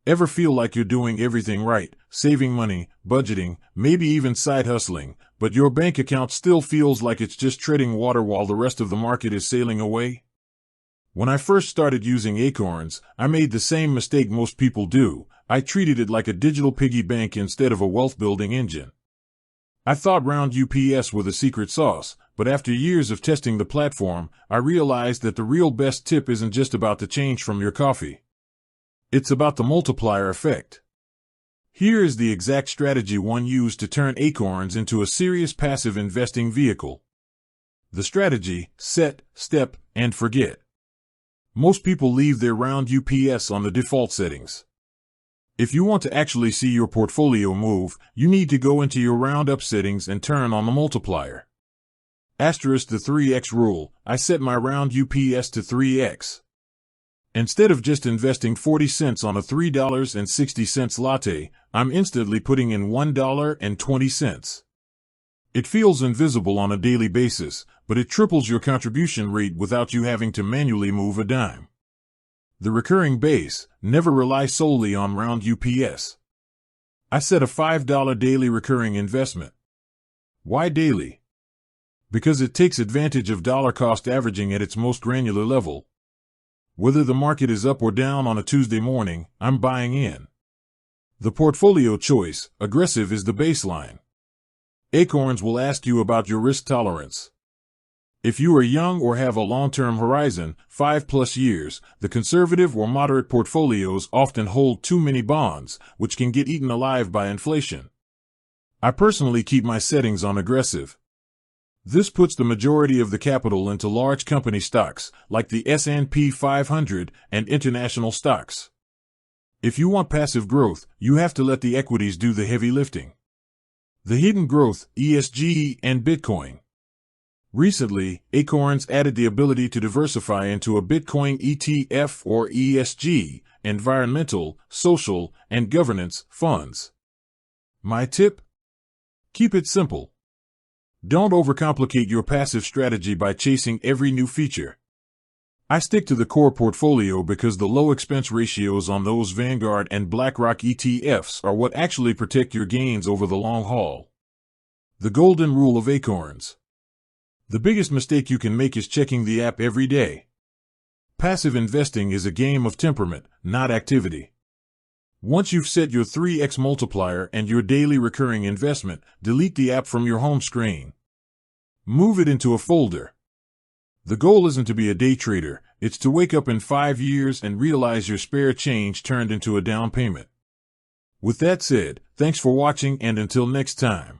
Ever feel like you're doing everything right, saving money, budgeting, maybe even side hustling, but your bank account still feels like it's just treading water while the rest of the market is sailing away? When I first started using Acorns, I made the same mistake most people do. I treated it like a digital piggy bank instead of a wealth-building engine. I thought roundups were the secret sauce, but after years of testing the platform, I realized that the real best tip isn't just about the change from your coffee. It's about the multiplier effect. Here is the exact strategy one used to turn Acorns into a serious passive investing vehicle. The strategy: set, step, and forget. Most people leave their roundups on the default settings. If you want to actually see your portfolio move, you need to go into your roundup settings and turn on the multiplier. Asterisk the 3x rule: I set my roundups to 3x. Instead of just investing 40 cents on a $3.60 latte, I'm instantly putting in $1.20. It feels invisible on a daily basis, but it triples your contribution rate without you having to manually move a dime. The recurring base: never rely solely on roundups. I set a $5 daily recurring investment. Why daily? Because it takes advantage of dollar cost averaging at its most granular level. Whether the market is up or down on a Tuesday morning, I'm buying in. The portfolio choice: aggressive is the baseline. Acorns will ask you about your risk tolerance. If you are young or have a long-term horizon, 5+ years, the conservative or moderate portfolios often hold too many bonds, which can get eaten alive by inflation. I personally keep my settings on aggressive. This puts the majority of the capital into large company stocks, like the S&P 500 and international stocks. If you want passive growth, you have to let the equities do the heavy lifting. The hidden growth: ESG and Bitcoin. Recently, Acorns added the ability to diversify into a Bitcoin ETF or ESG, environmental, social, and governance funds. My tip? Keep it simple. Don't overcomplicate your passive strategy by chasing every new feature. I stick to the core portfolio because the low expense ratios on those Vanguard and BlackRock ETFs are what actually protect your gains over the long haul. The golden rule of Acorns. The biggest mistake you can make is checking the app every day. Passive investing is a game of temperament, not activity. Once you've set your 3x multiplier and your daily recurring investment, delete the app from your home screen. Move it into a folder. The goal isn't to be a day trader, it's to wake up in 5 years and realize your spare change turned into a down payment. With that said, thanks for watching, and until next time.